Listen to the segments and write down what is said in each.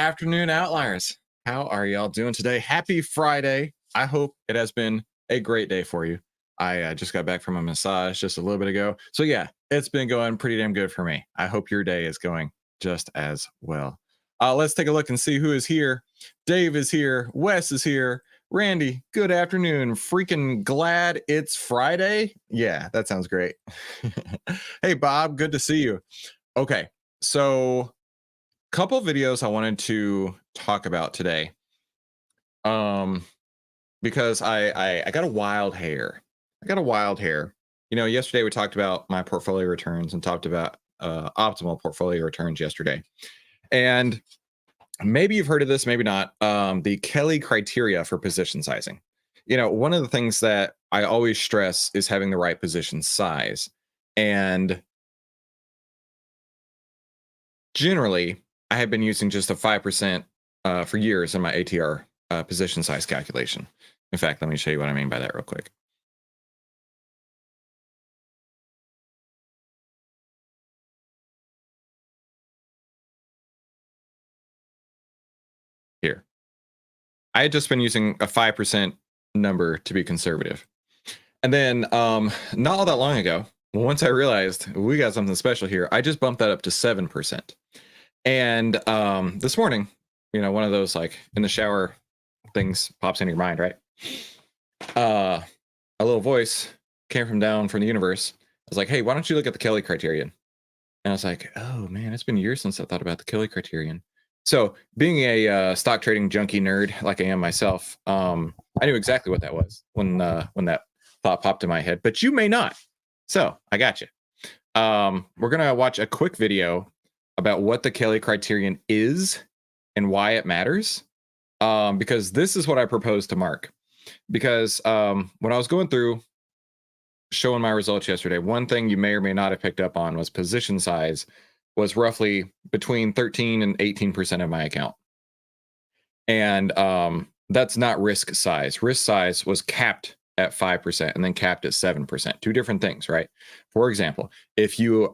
afternoon, Outliers. How are y'all doing today? Happy Friday. I hope it has been a great day for you. I just got back from a massage just a little bit ago. So, yeah, it's been going pretty damn good for me. I hope your day is going just as well. Let's take a look and see who is here. Dave is here. Wes is here. Randy, good afternoon. Freaking glad it's Friday. Yeah, that sounds great. Hey, Bob, good to see you. Okay, so couple videos I wanted to talk about today. Because I got a wild hair. You know, yesterday we talked about my portfolio returns and talked about optimal portfolio returns yesterday. And maybe you've heard of this, maybe not. The Kelly criteria for position sizing. You know, one of the things that I always stress is having the right position size. And generally, I have been using just a 5% for years in my ATR position size calculation. In fact, let me show you what I mean by that real quick. Here. I had just been using a 5% number to be conservative. And then not all that long ago, once I realized we got something special here, I just bumped that up to 7%. And this morning, you know, one of those like in the shower things pops into your mind, right? A little voice came from down from the universe. I was like, hey, why don't you look at the Kelly criterion? And I was like, oh man, it's been years since I thought about the Kelly criterion. So being a stock trading junkie nerd like I am myself, I knew exactly what that was when that thought popped in my head, but you may not. So I got you. We're going to watch a quick video about what the Kelly criterion is and why it matters. Because this is what I proposed to Mark. Because when I was going through showing my results yesterday, one thing you may or may not have picked up on was position size was roughly between 13 and 18% of my account. And that's not risk size. Risk size was capped at 5% and then capped at 7%. Two different things, right? For example, if you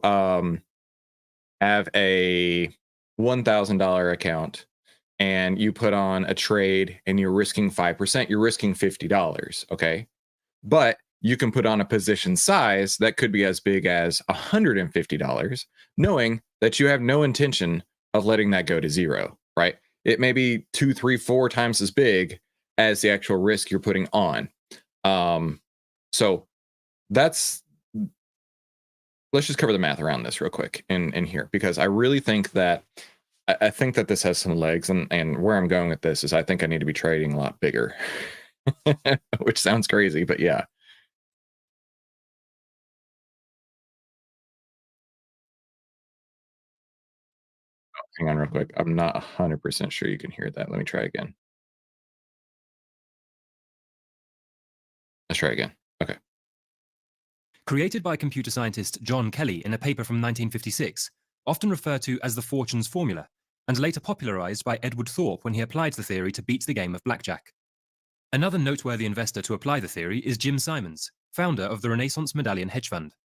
have a $1,000 account and you put on a trade and you're risking 5%, you're risking $50, okay? But you can put on a position size that could be as big as $150, knowing that you have no intention of letting that go to zero, right? It may be 2, 3, 4 times as big as the actual risk you're putting on. So that's, let's just cover the math around this real quick in here, because I really think that I think that this has some legs, and where I'm going with this is I think I need to be trading a lot bigger, which sounds crazy, but yeah. Hang on real quick. I'm not 100% sure you can hear that. Let me try again. Let's try again. Okay. Created by computer scientist John Kelly in a paper from 1956, often referred to as the Fortune's formula, and later popularized by Edward Thorpe when he applied the theory to beat the game of blackjack. Another noteworthy investor to apply the theory is Jim Simons, founder of the Renaissance Medallion hedge fund.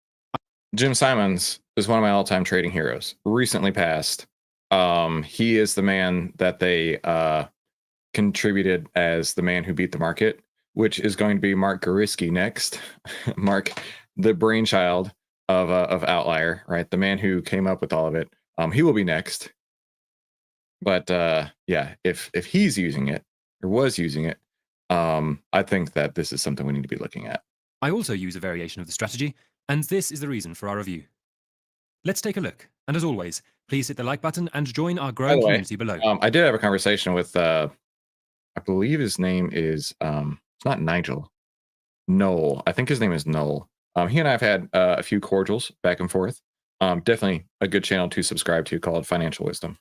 Jim Simons is one of my all-time trading heroes. Recently passed. He is the man that they contributed as the man who beat the market, which is going to be Mark Gariski next. Mark, the brainchild of OVTLYR, right? The man who came up with all of it. He will be next. But yeah, if he's using it or was using it, I think that this is something we need to be looking at. I also use a variation of the strategy, and this is the reason for our review. Let's take a look. And as always, please hit the like button and join our growing community below. I did have a conversation with, I believe his name is, it's not Nigel, Noel. I think his name is Noel. He and I have had a few cordials back and forth. Definitely a good channel to subscribe to called Financial Wisdom.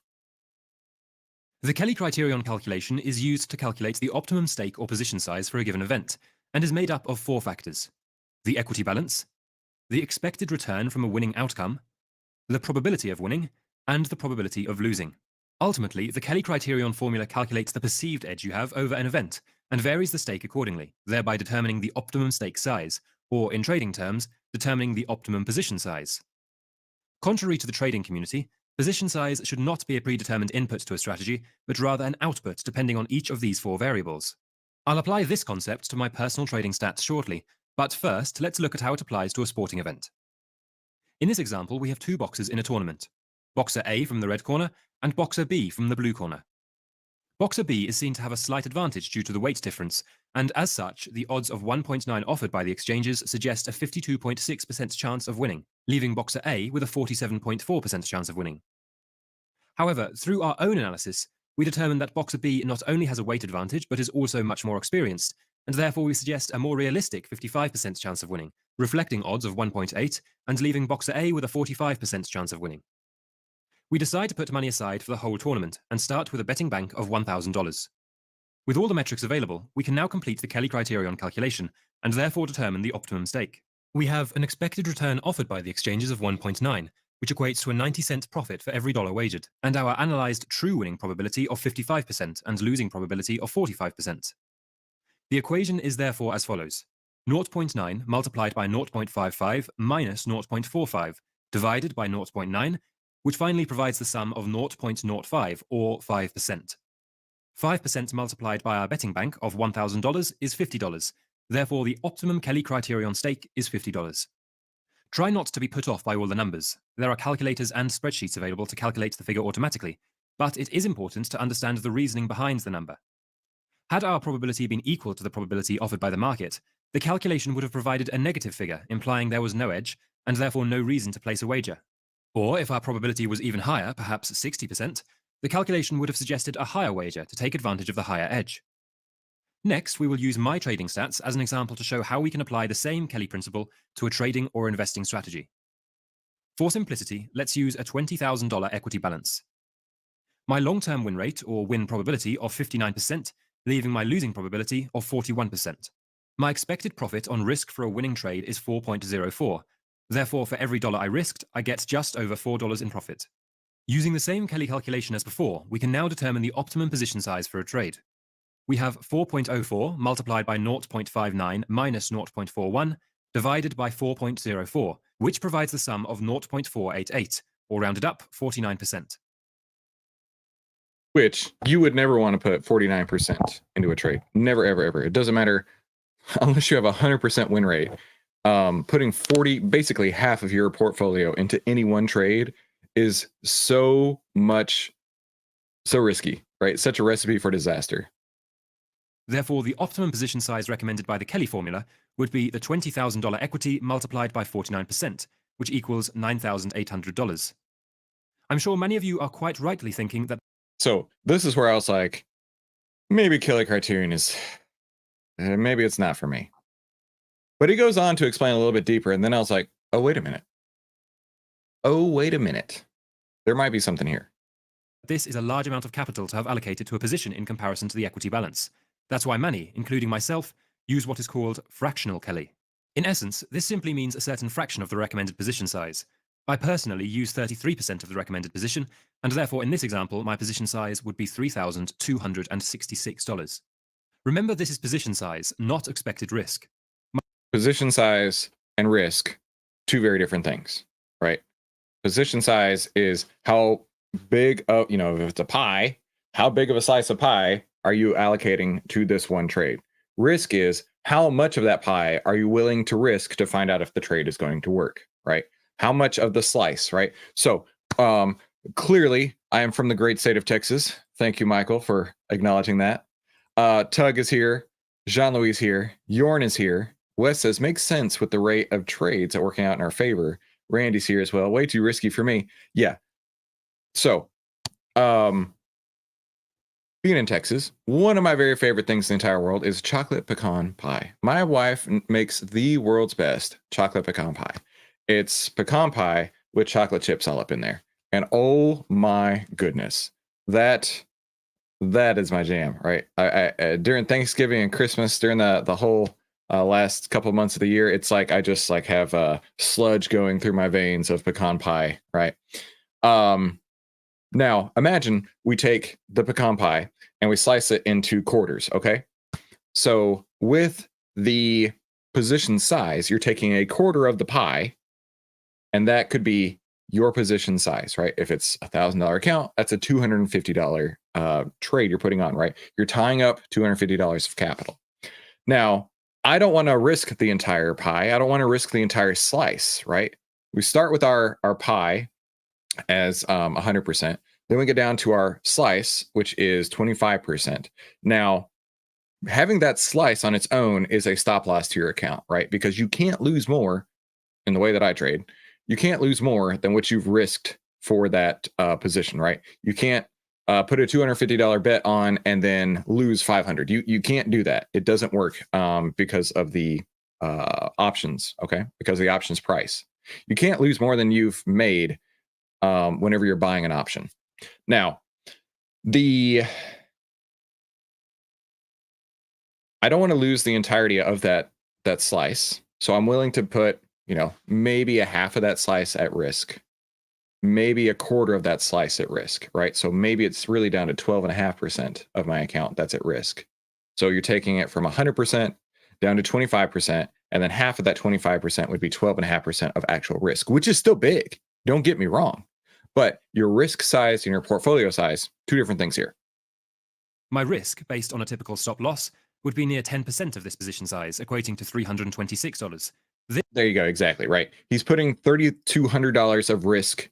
The Kelly criterion calculation is used to calculate the optimum stake or position size for a given event, and is made up of 4 factors: the equity balance, the expected return from a winning outcome, the probability of winning, and the probability of losing. Ultimately, the Kelly criterion formula calculates the perceived edge you have over an event, and varies the stake accordingly, thereby determining the optimum stake size, or in trading terms, determining the optimum position size. Contrary to the trading community, Position size should not be a predetermined input to a strategy, but rather an output depending on each of these 4 variables. I'll apply this concept to my personal trading stats shortly, but first let's look at how it applies to a sporting event. In this example, we have 2 boxers in a tournament, Boxer A from the red corner and Boxer B from the blue corner. Boxer B is seen to have a slight advantage due to the weight difference, and as such, the odds of 1.9 offered by the exchanges suggest a 52.6% chance of winning, leaving Boxer A with a 47.4% chance of winning. However, through our own analysis, we determined that Boxer B not only has a weight advantage, but is also much more experienced, and therefore we suggest a more realistic 55% chance of winning, reflecting odds of 1.8 and leaving Boxer A with a 45% chance of winning. We decide to put money aside for the whole tournament and start with a betting bank of $1,000. With all the metrics available, we can now complete the Kelly criterion calculation and therefore determine the optimum stake. We have an expected return offered by the exchanges of 1.9, which equates to a 90-cent profit for every dollar wagered, and our analyzed true winning probability of 55% and losing probability of 45%. The equation is therefore as follows: 0.9 multiplied by 0.55 minus 0.45 divided by 0.9, which finally provides the sum of 0.05 or 5%. 5% multiplied by our betting bank of $1,000 is $50. Therefore, the optimum Kelly criterion stake is $50. Try not to be put off by all the numbers. There are calculators and spreadsheets available to calculate the figure automatically, but it is important to understand the reasoning behind the number. Had our probability been equal to the probability offered by the market, the calculation would have provided a negative figure, implying there was no edge, and therefore no reason to place a wager. Or if our probability was even higher, perhaps 60%, the calculation would have suggested a higher wager to take advantage of the higher edge. Next, we will use my trading stats as an example to show how we can apply the same Kelly principle to a trading or investing strategy. For simplicity, let's use a $20,000 equity balance. My long-term win rate or win probability of 59%, leaving my losing probability of 41%. My expected profit on risk for a winning trade is 4.04. Therefore, for every dollar I risked, I get just over $4 in profit. Using the same Kelly calculation as before, we can now determine the optimum position size for a trade. We have 4.04 multiplied by 0.59 minus 0.41 divided by 4.04, which provides the sum of 0.488, or rounded up, 49%. Which you would never want to put 49% into a trade. Never, ever, ever. It doesn't matter unless you have a 100% win rate. Putting basically half of your portfolio into any one trade is so risky, right? Such a recipe for disaster. Therefore, the optimum position size recommended by the Kelly formula would be the $20,000 equity multiplied by 49%, which equals $9,800. I'm sure many of you are quite rightly thinking that. So this is where I was like, maybe Kelly criterion is, maybe it's not for me. But he goes on to explain a little bit deeper, and then I was like, oh, wait a minute. There might be something here. This is a large amount of capital to have allocated to a position in comparison to the equity balance. That's why many, including myself, use what is called fractional Kelly. In essence, this simply means a certain fraction of the recommended position size. I personally use 33% of the recommended position, and therefore in this example, my position size would be $3,266. Remember, this is position size, not expected risk. Position size and risk, two very different things, right? Position size is how big of, if it's a pie, how big of a slice of pie are you allocating to this one trade? Risk is how much of that pie are you willing to risk to find out if the trade is going to work, right? How much of the slice, right? So clearly, I am from the great state of Texas. Thank you, Michael, for acknowledging that. Tug is here. Jean-Louis is here. Yorn is here. Wes says, makes sense with the rate of trades that are working out in our favor. Randy's here as well. Way too risky for me. Yeah. So, being in Texas, one of my very favorite things in the entire world is chocolate pecan pie. My wife makes the world's best chocolate pecan pie. It's pecan pie with chocolate chips all up in there. And oh my goodness, that is my jam, right? I during Thanksgiving and Christmas, during the whole last couple of months of the year, it's like I just like have sludge going through my veins of pecan pie, right? Now imagine we take the pecan pie and we slice it into quarters, okay? So with the position size, you're taking a quarter of the pie, and that could be your position size, right? If it's $1,000 account, that's a $250 trade you're putting on, right? You're tying up $250 of capital. Now, I don't want to risk the entire pie. I don't want to risk the entire slice, right? We start with our pie as 100%. Then we get down to our slice, which is 25%. Now, having that slice on its own is a stop loss to your account, right? Because you can't lose more in the way that I trade. You can't lose more than what you've risked for that position, right? You can't put a $250 bet on and then lose 500. You can't do that. It doesn't work because of the options, okay? Because of the options price. You can't lose more than you've made whenever you're buying an option. Now, I don't want to lose the entirety of that slice. So I'm willing to put, maybe a half of that slice at risk, maybe a quarter of that slice at risk, right? So maybe it's really down to 12.5% of my account that's at risk. So you're taking it from 100% down to 25%, and then half of that 25% would be 12.5% of actual risk, which is still big. Don't get me wrong. But your risk size and your portfolio size, two different things here. My risk, based on a typical stop loss, would be near 10% of this position size, equating to $326. There you go, exactly, right. He's putting $3,200 of risk,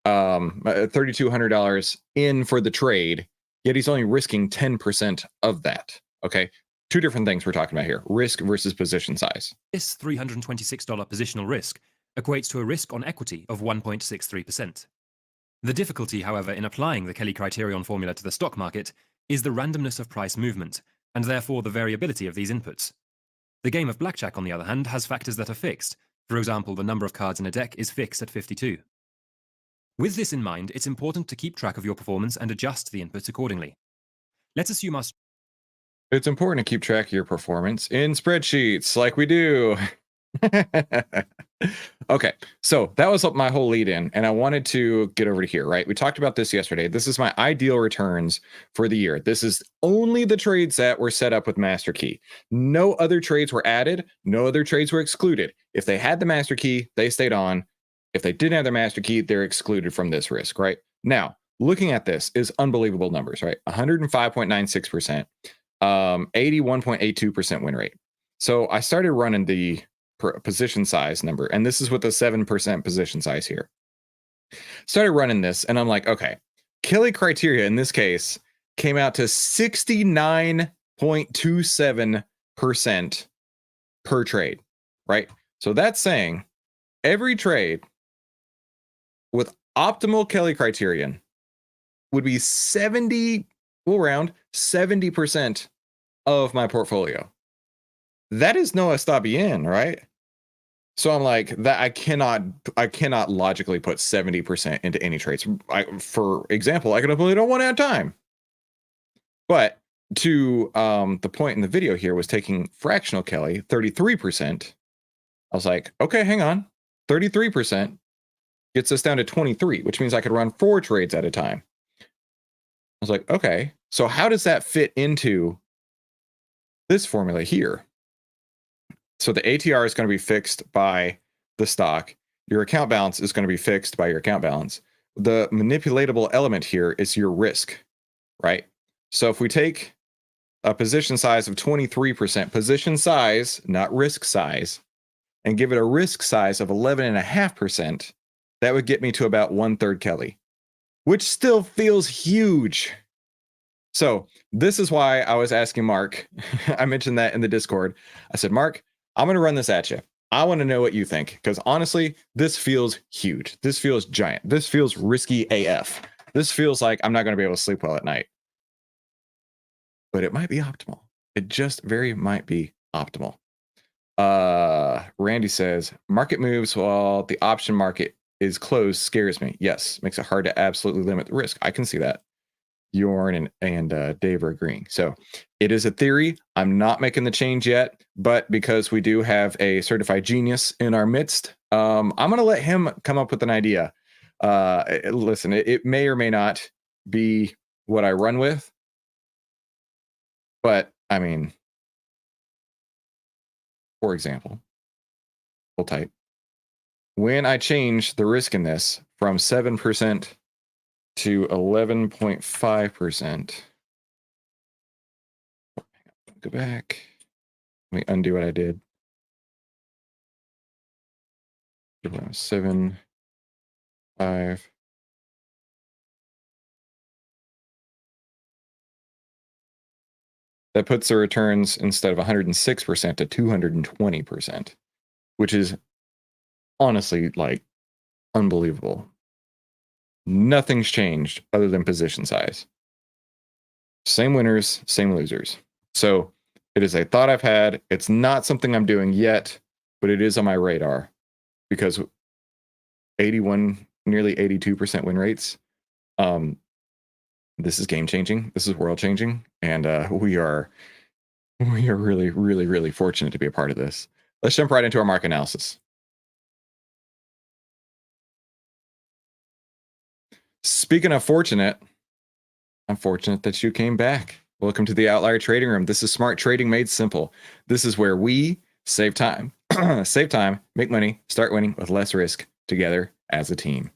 $3,200 in for the trade, yet he's only risking 10% of that, okay? Two different things we're talking about here, risk versus position size. This $326 positional risk equates to a risk on equity of 1.63%. The difficulty, however, in applying the Kelly criterion formula to the stock market is the randomness of price movement, and therefore the variability of these inputs. The game of blackjack, on the other hand, has factors that are fixed. For example, the number of cards in a deck is fixed at 52. With this in mind, it's important to keep track of your performance and adjust the inputs accordingly. Let's assume our... It's important to keep track of your performance in spreadsheets like we do. Okay, so that was my whole lead in, and I wanted to get over to here, right? We talked about this yesterday. This is my ideal returns for the year. This is only the trades that were set up with master key. No other trades were added. No other trades were excluded. If they had the master key, they stayed on. If they didn't have their master key, they're excluded from this risk, right? Now, looking at this is unbelievable numbers, right? 105.96%, 81.82% win rate. So I started running the position size number, and this is with the 7% position size here. Started running this, and I'm like, okay, Kelly criteria in this case came out to 69.27% per trade, right? So that's saying every trade with optimal Kelly criterion would be 70% of my portfolio. That is no está bien, right? So I'm like, that I cannot logically put 70% into any trades. For example, I could have only done one at a time. But to the point in the video here was taking fractional Kelly, 33%. I was like, okay, hang on. 33% gets us down to 23, which means I could run 4 trades at a time. I was like, okay, so how does that fit into this formula here? So the ATR is going to be fixed by the stock. Your account balance is going to be fixed by your account balance. The manipulatable element here is your risk, right? So if we take a position size of 23%, position size, not risk size, and give it a risk size of 11.5%, that would get me to about 1/3 Kelly, which still feels huge. So this is why I was asking Mark. I mentioned that in the Discord. I said, Mark, I'm going to run this at you. I want to know what you think, because honestly, this feels huge. This feels giant. This feels risky AF. This feels like I'm not going to be able to sleep well at night. But it might be optimal. It just very might be optimal. Randy says, market moves while the option market is closed scares me. Yes, makes it hard to absolutely limit the risk. I can see that. Yorn and Dave are agreeing. So it is a theory. I'm not making the change yet, but because we do have a certified genius in our midst, I'm going to let him come up with an idea. Listen, it may or may not be what I run with, but I mean, for example, hold tight. When I change the risk in this from 7% to 11.5%. Go back. Let me undo what I did. 7, 5. That puts the returns instead of 106% to 220%, which is honestly like unbelievable. Nothing's changed other than position size. Same winners, same losers. So it is a thought I've had. It's not something I'm doing yet, but it is on my radar because 81, nearly 82% win rates. This is game changing. This is world changing. And we are really, really, really fortunate to be a part of this. Let's jump right into our market analysis. Speaking of fortunate, I'm fortunate that you came back. Welcome to the Outlier Trading Room. This is smart trading made simple. This is where we save time, make money, start winning with less risk together as a team.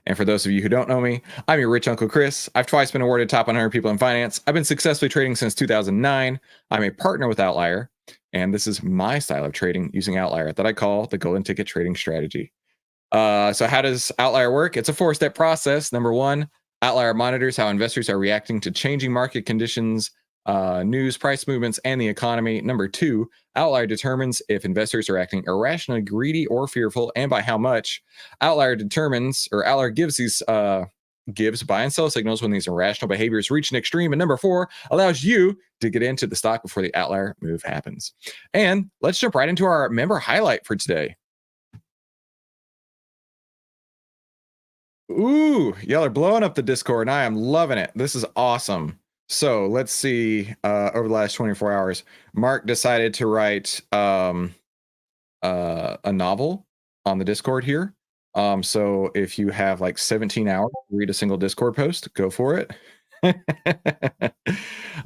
And for those of you who don't know me, I'm your rich Uncle Chris. I've twice been awarded top 100 people in finance. I've been successfully trading since 2009. I'm a partner with OVTLYR, and this is my style of trading using OVTLYR that I call the golden ticket trading strategy. So how does OVTLYR work? It's a 4-step process. Number 1, OVTLYR monitors how investors are reacting to changing market conditions, news, price movements, and the economy. Number 2, OVTLYR determines if investors are acting irrationally greedy or fearful, and by how much. OVTLYR gives buy and sell signals when these irrational behaviors reach an extreme. And number 4, allows you to get into the stock before the OVTLYR move happens. And let's jump right into our member highlight for today. Ooh, y'all are blowing up the Discord, and I am loving it. This is awesome. So let's see. Over the last 24 hours, Mark decided to write a novel on the Discord here. So if you have like 17 hours to read a single Discord post, go for it.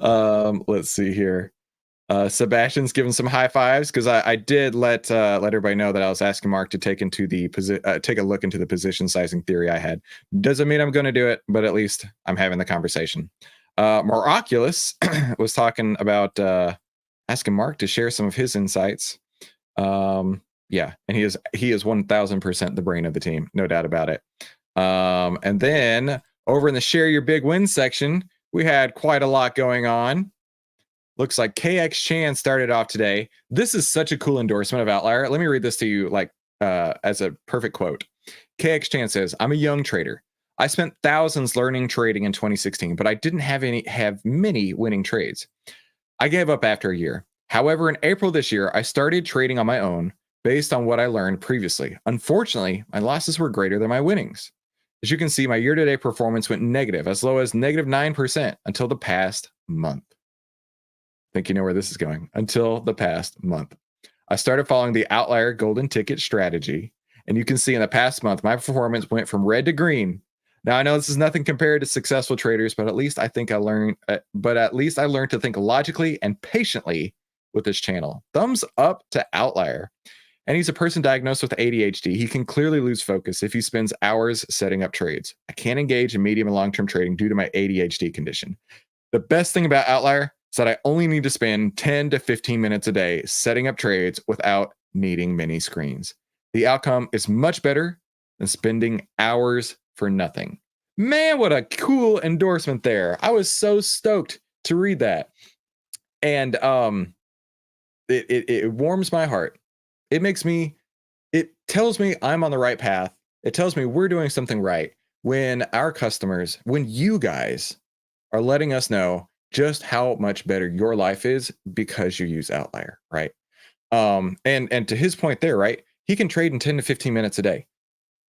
Let's see here. Sebastian's giving some high fives because I did let everybody know that I was asking Mark to take a look into the position sizing theory I had. Doesn't mean I'm going to do it, but at least I'm having the conversation. Oculus was talking about asking Mark to share some of his insights. Yeah, and he is 1000% the brain of the team, no doubt about it. And then over in the share your big wins section, we had quite a lot going on. Looks like KX Chan started off today. This is such a cool endorsement of OVTLYR. Let me read this to you like as a perfect quote. KX Chan says, "I'm a young trader. I spent thousands learning trading in 2016, but I didn't have many winning trades. I gave up after a year. However, in April this year, I started trading on my own based on what I learned previously. Unfortunately, my losses were greater than my winnings. As you can see, my year-to-date performance went negative, as low as -9% until the past month." I think you know where this is going. Until the past month. I started following the OVTLYR golden ticket strategy, and you can see in the past month, my performance went from red to green. Now, I know this is nothing compared to successful traders, but at least I learned to think logically and patiently with this channel. Thumbs up to OVTLYR. And he's a person diagnosed with ADHD. He can clearly lose focus if he spends hours setting up trades. I can't engage in medium and long-term trading due to my ADHD condition. The best thing about OVTLYR is that I only need to spend 10 to 15 minutes a day setting up trades without needing many screens. The outcome is much better than spending hours for nothing. Man, what a cool endorsement there. I was so stoked to read that. And it warms my heart. It tells me I'm on the right path. It tells me we're doing something right when you guys are letting us know just how much better your life is because you use OVTLYR, right? And to his point there, right? He can trade in 10 to 15 minutes a day.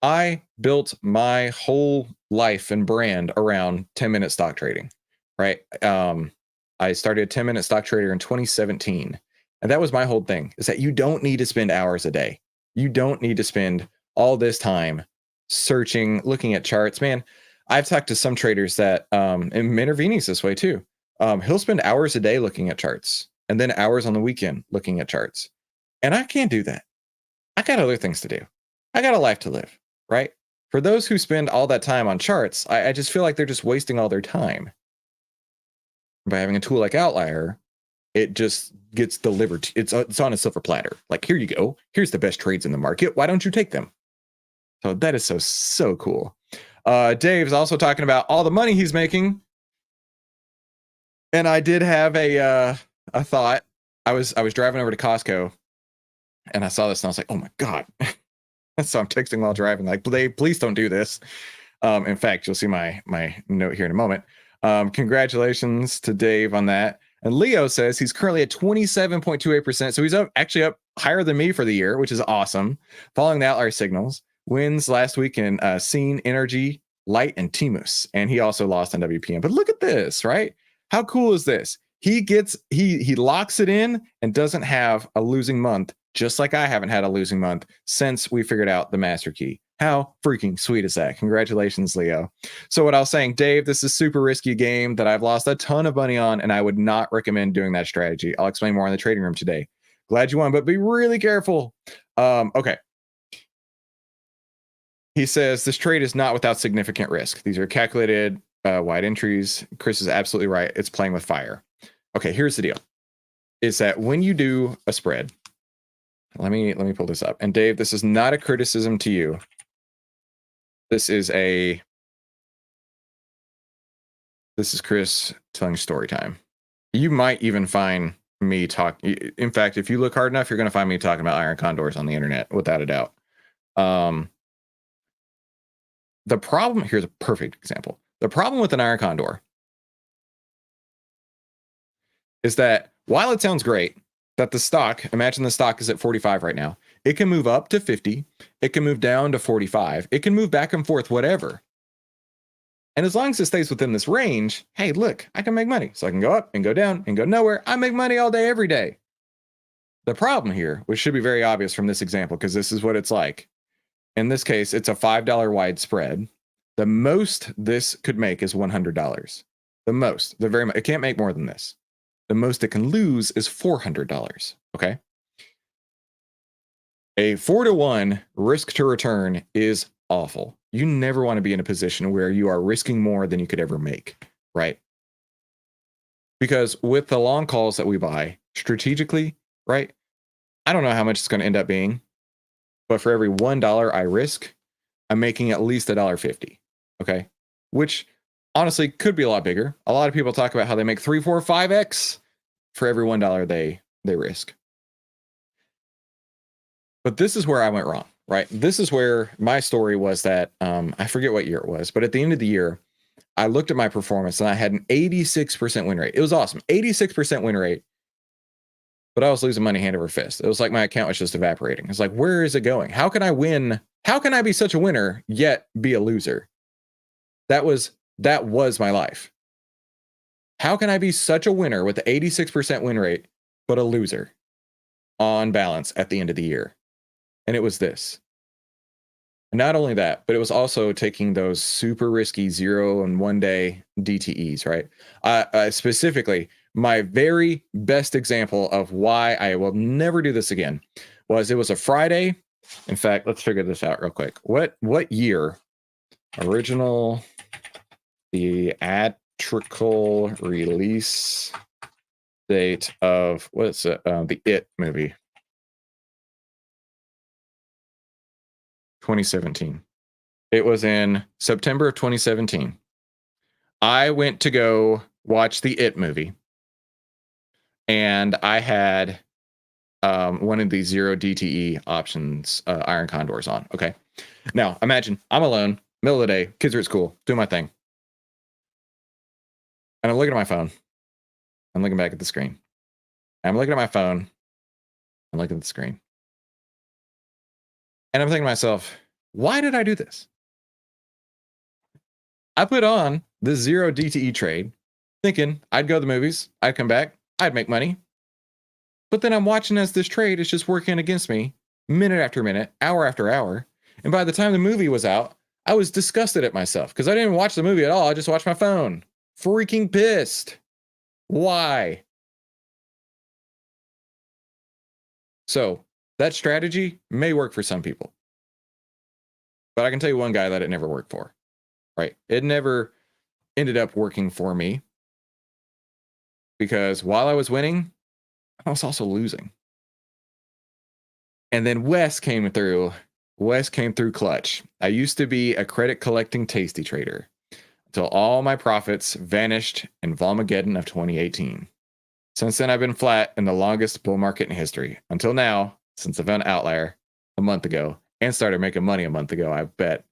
I built my whole life and brand around 10-minute stock trading, right? I started a 10-minute stock trader in 2017. And that was my whole thing, is that you don't need to spend hours a day. You don't need to spend all this time searching, looking at charts. Man, I've talked to some traders that, and Minervini's this way too. He'll spend hours a day looking at charts and then hours on the weekend looking at charts. And I can't do that. I got other things to do. I got a life to live, right? For those who spend all that time on charts, I just feel like they're just wasting all their time. By having a tool like OVTLYR, it just gets delivered. It's on a silver platter. Like, here you go. Here's the best trades in the market. Why don't you take them? So that is so cool. Dave's also talking about all the money he's making. And I did have a thought. I was driving over to Costco and I saw this and I was like, oh my God. So I'm texting while driving, like, Dave, please don't do this. In fact, you'll see my note here in a moment. Congratulations to Dave on that. And Leo says he's currently at 27.28%. So he's actually up higher than me for the year, which is awesome. Following the OVTLYR signals, wins last week in Scene, Energy, Light, and Timus. And he also lost on WPM. But look at this, right? How cool is this? He locks it in and doesn't have a losing month, just like I haven't had a losing month since we figured out the master key. How freaking sweet is that? Congratulations, Leo. So what I was saying, Dave, this is a super risky game that I've lost a ton of money on, and I would not recommend doing that strategy. I'll explain more in the trading room today. Glad you won, but be really careful. Okay. He says this trade is not without significant risk. These are calculated wide entries. Chris is absolutely right. It's playing with fire. Okay, here's the deal. Is that when you do a spread, let me pull this up. And Dave, this is not a criticism to you. This is Chris telling story time. You might even find me talk. In fact, if you look hard enough, you're going to find me talking about iron condors on the internet, without a doubt. The problem, here's a perfect example. The problem with an iron condor is that while it sounds great that the stock, imagine the stock is at 45 right now, it can move up to 50, it can move down to 45, it can move back and forth, whatever. And as long as it stays within this range, hey, look, I can make money. So I can go up and go down and go nowhere. I make money all day, every day. The problem here, which should be very obvious from this example, because this is what it's like. In this case, it's a $5 wide spread. The most this could make is $100. The most, it can't make more than this. The most it can lose is $400. Okay. A 4-to-1 risk to return is awful. You never want to be in a position where you are risking more than you could ever make, right? Because with the long calls that we buy strategically, right? I don't know how much it's going to end up being, but for every $1 I risk, I'm making at least $1.50. Okay. Which honestly could be a lot bigger. A lot of people talk about how they make 3, 4, 5x for every $1 they risk. But this is where I went wrong, right? This is where my story was that I forget what year it was, but at the end of the year, I looked at my performance and I had an 86% win rate. It was awesome. 86% win rate. But I was losing money hand over fist. It was like my account was just evaporating. It's like, where is it going? How can I win? How can I be such a winner yet be a loser? That was my life. How can I be such a winner with the 86% win rate, but a loser on balance at the end of the year? And it was this. And not only that, but it was also taking those super risky 0 and 1 day DTEs, right? Specifically, my very best example of why I will never do this again was it was a Friday. In fact, let's figure this out real quick. What year? Original theatrical release date of what's it? The It movie. 2017. It was in September of 2017. I went to go watch the It movie, and I had one of these 0 DTE options, iron condors on. Okay. Now imagine I'm alone, middle of the day, kids are at school, doing my thing. And I'm looking at my phone. I'm looking back at the screen. I'm looking at my phone. I'm looking at the screen. And I'm thinking to myself, why did I do this? I put on the 0 DTE trade, thinking I'd go to the movies, I'd come back, I'd make money. But then I'm watching as this trade is just working against me minute after minute, hour after hour. And by the time the movie was out, I was disgusted at myself because I didn't watch the movie at all. I just watched my phone. Freaking pissed. Why? So that strategy may work for some people, but I can tell you one guy that it never worked for, right? It never ended up working for me because while I was winning, I was also losing. And then Wes came through. Wes came through clutch. I used to be a credit collecting tasty trader until all my profits vanished in Volmageddon of 2018. Since then, I've been flat in the longest bull market in history. Until now, since I found OVTLYR a month ago and started making money a month ago, I bet.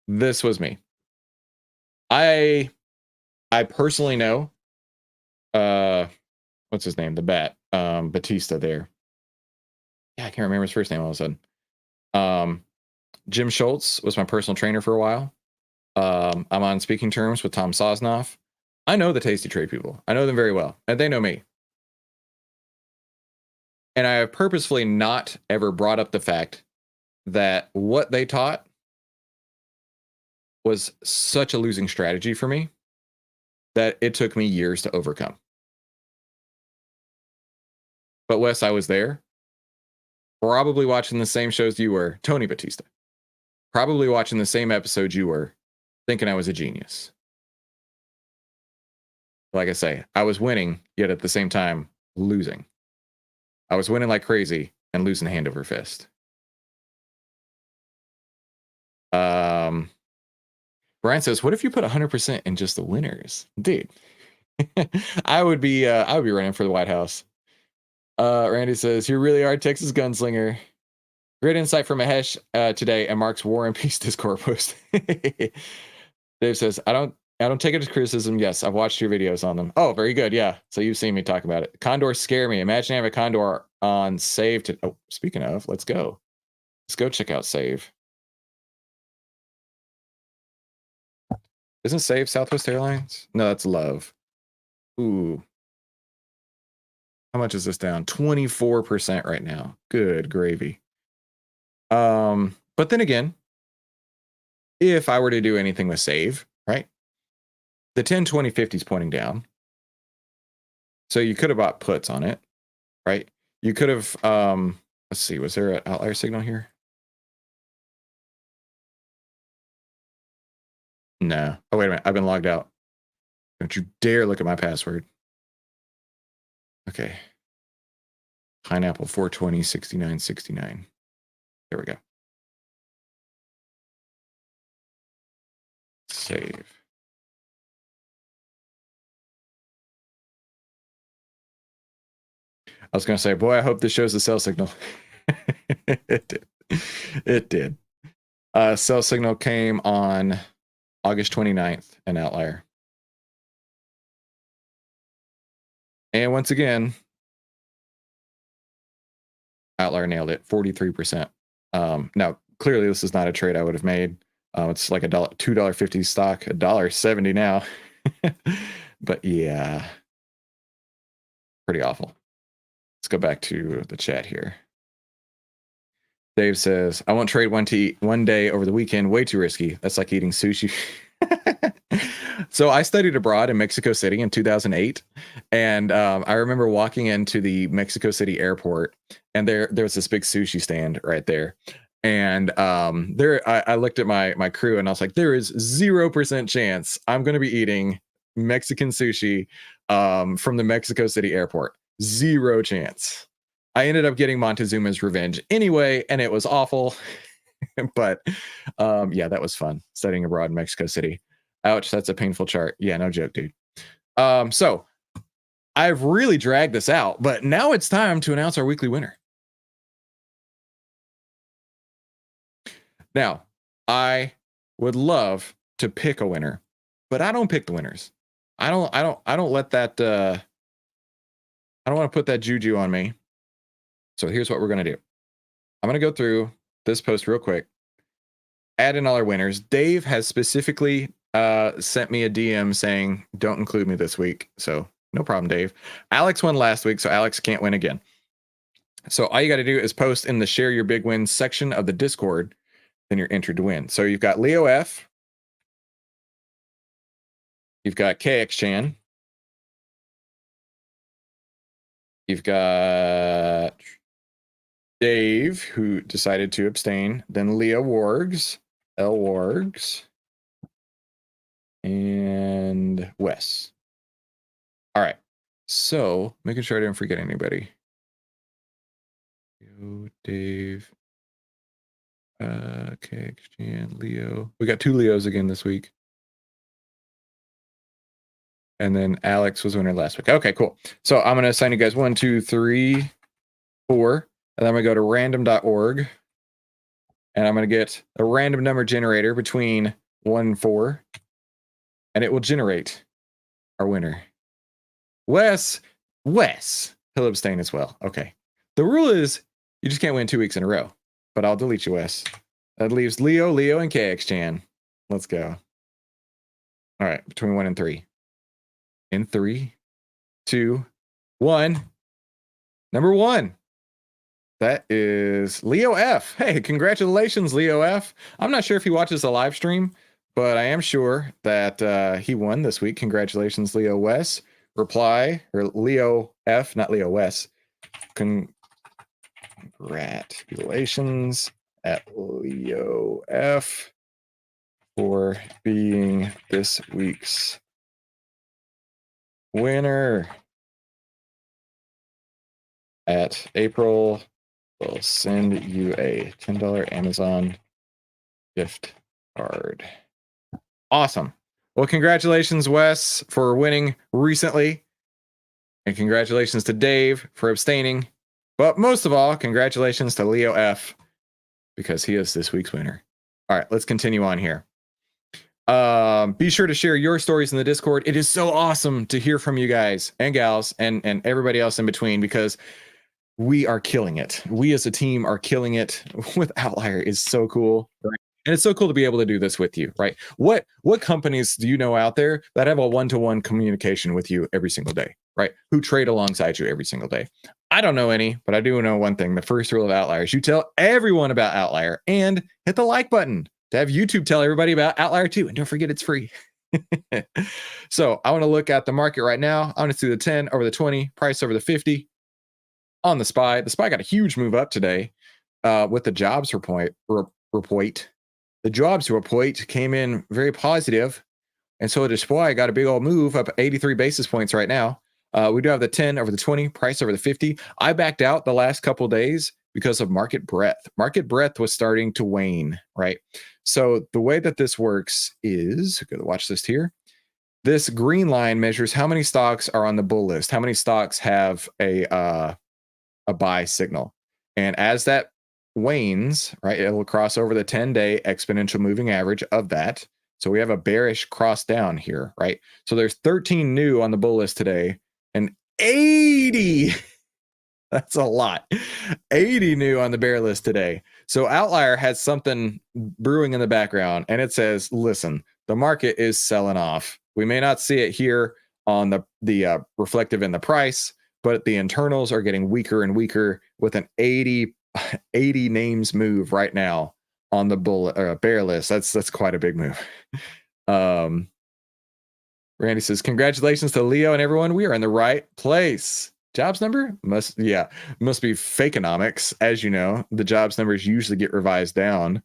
This was me. I personally know, what's his name? The bat, Batista there. Yeah, I can't remember his first name all of a sudden. Jim Schultz was my personal trainer for a while. I'm on speaking terms with Tom Sosnoff. I know the Tasty Trade people. I know them very well, and they know me. And I have purposefully not ever brought up the fact that what they taught was such a losing strategy for me that it took me years to overcome. But Wes, I was there, probably watching the same shows you were, Tony Batista, probably watching the same episodes you were, thinking I was a genius. Like I say, I was winning, yet at the same time, losing. I was winning like crazy and losing hand over fist. Brian says, what if you put 100% in just the winners? Dude, I would be running for the White House. Randy says, you really are Texas gunslinger. Great insight from Mahesh today and Mark's War and Peace Discord post. Dave says, I don't take it as criticism. Yes, I've watched your videos on them. Oh, very good. Yeah. So you've seen me talk about it. Condors scare me. Imagine I have a condor on save to. Oh, speaking of, let's go. Let's go check out save. Isn't save Southwest Airlines? No, that's Love. Ooh. How much is this down? 24% right now. Good gravy. But then again, if I were to do anything with save, right? The 10, 20, 50 is pointing down. So you could have bought puts on it, right? You could have, let's see, was there an outlier signal here? No. Oh, wait a minute. I've been logged out. Don't you dare look at my password. Okay. Pineapple 420 69 69. There we go. Save. I was going to say, boy, I hope this shows the sell signal. It did. It did. Sell signal came on August 29th, an outlier. And once again, outlier nailed it, 43%. Now, clearly, this is not a trade I would have made. It's like $2.50 stock, $1.70 now. But yeah, pretty awful. Let's go back to the chat here. Dave says, I won't trade one day over the weekend. Way too risky. That's like eating sushi. So I studied abroad in Mexico City in 2008. And I remember walking into the Mexico City airport, and there was this big sushi stand right there. And I looked at my crew and I was like, there is 0% chance I'm going to be eating Mexican sushi from the Mexico City airport. 0 chance. I ended up getting Montezuma's Revenge anyway, and it was awful. But yeah, that was fun studying abroad in Mexico City. Ouch, that's a painful chart. Yeah, no joke, dude. So I've really dragged this out, but now it's time to announce our weekly winner. Now, I would love to pick a winner, but I don't pick the winners. I don't let that I don't want to put that juju on me. So here's what we're going to do. I'm going to go through this post real quick, add in all our winners. Dave has specifically sent me a DM saying, don't include me this week. So no problem, Dave. Alex won last week, so Alex can't win again. So all you got to do is post in the share your big wins section of the Discord, then you're entered to win. So you've got Leo F. You've got KX Chan. You've got Dave, who decided to abstain, then Leah Wargs, L Wargs, and Wes. All right. So making sure I didn't forget anybody. Dave. Okay, and Leo. We got 2 Leos again this week. And then Alex was winner last week. Okay, cool. So I'm going to assign you guys 1, 2, 3, 4. And then I'm going to go to random.org. And I'm going to get a random number generator between 1 and 4. And it will generate our winner. Wes. He'll abstain as well. Okay. The rule is you just can't win 2 weeks in a row. But I'll delete you, Wes. That leaves Leo, and KXChan. Let's go. All right, between 1 and 3. In 3, 2, 1. Number 1. That is Leo F. Hey, congratulations, Leo F. I'm not sure if he watches the live stream, but I am sure that he won this week. Congratulations, Leo Wes. Reply, or Leo F, not Leo Wes. Congratulations at Leo F for being this week's winner. At April, we'll send you a $10 Amazon gift card. Awesome. Well, congratulations, Wes, for winning recently. And congratulations to Dave for abstaining. But most of all, congratulations to Leo F, because he is this week's winner. All right, let's continue on here. Be sure to share your stories in the Discord. It is so awesome to hear from you guys and gals and everybody else in between, because we are killing it. We as a team are killing it with OVTLYR. Is so cool. Right? And it's so cool to be able to do this with you, right? What companies do you know out there that have a one-to-one communication with you every single day, right? Who trade alongside you every single day? I don't know any, but I do know one thing. The first rule of OVTLYR is you tell everyone about OVTLYR and hit the like button to have YouTube tell everybody about OVTLYR too. And don't forget, it's free. So I want to look at the market right now. I want to see the 10 over the 20, price over the 50 on the SPY. The SPY got a huge move up today with the jobs report. The jobs report came in very positive, and so the SPY got a big old move up 83 basis points right now. We do have the 10 over the 20, price over the 50. I backed out the last couple of days because of market breadth. Market breadth was starting to wane, right? So the way that this works is, go to watch list here. This green line measures how many stocks are on the bull list, how many stocks have a buy signal. And as that wanes, right, it will cross over the 10-day exponential moving average of that. So we have a bearish cross down here, right? So there's 13 new on the bull list today and 80. That's a lot. 80 new on the bear list today. So OVTLYR has something brewing in the background, and it says, listen, the market is selling off. We may not see it here on the reflective in the price, but the internals are getting weaker and weaker with an 80 names move right now on the bear list. That's quite a big move. Randy says, congratulations to Leo and everyone. We are in the right place. Jobs number must be fakeonomics. As you know, the jobs numbers usually get revised down.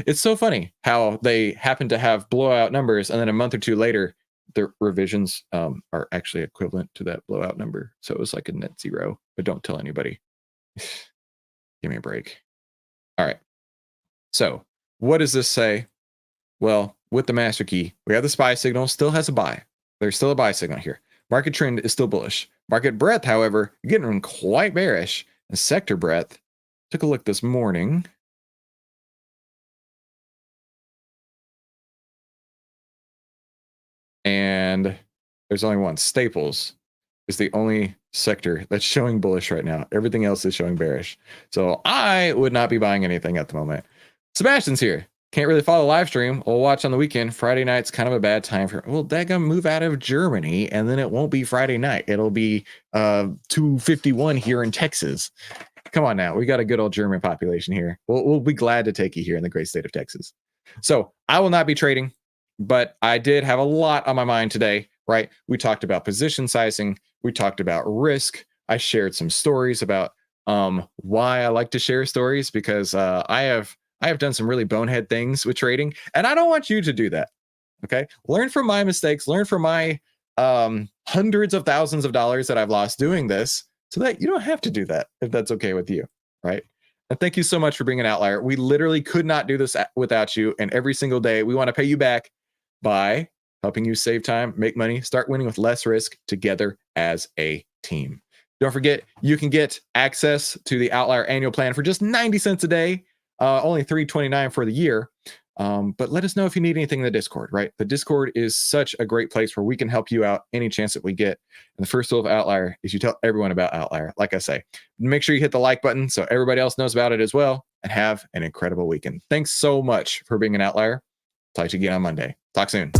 It's so funny how they happen to have blowout numbers, and then a month or two later, the revisions are actually equivalent to that blowout number. So it was like a net zero, but don't tell anybody. Give me a break. All right. So what does this say? Well, with the master key, we have the SPY signal, still has a buy. There's still a buy signal here. Market trend is still bullish. Market breadth, however, getting quite bearish. And sector breadth, took a look this morning. And there's only one. Staples is the only sector that's showing bullish right now. Everything else is showing bearish. So I would not be buying anything at the moment. Sebastian's here. Can't really follow the live stream. We'll watch on the weekend. Friday night's kind of a bad time for, well, they're going to move out of Germany, and then it won't be Friday night. It'll be 2:51 here in Texas. Come on now. We got a good old German population here. We'll be glad to take you here in the great state of Texas. So I will not be trading, but I did have a lot on my mind today, right? We talked about position sizing. We talked about risk. I shared some stories about why I like to share stories, because I have done some really bonehead things with trading, and I don't want you to do that. Okay, learn from my mistakes, learn from my hundreds of thousands of dollars that I've lost doing this, so that you don't have to do that, if that's okay with you, right? And thank you so much for being an outlier. We literally could not do this without you, and every single day we want to pay you back by helping you save time, make money, start winning with less risk together as a team. Don't forget, you can get access to the Outlier annual plan for just 90 cents a day, only $3.29 for the year. But let us know if you need anything in the Discord, right? The Discord is such a great place where we can help you out any chance that we get. And the first rule of Outlier is you tell everyone about Outlier. Like I say, make sure you hit the like button so everybody else knows about it as well, and have an incredible weekend. Thanks so much for being an Outlier. Talk to you again on Monday. Talk soon.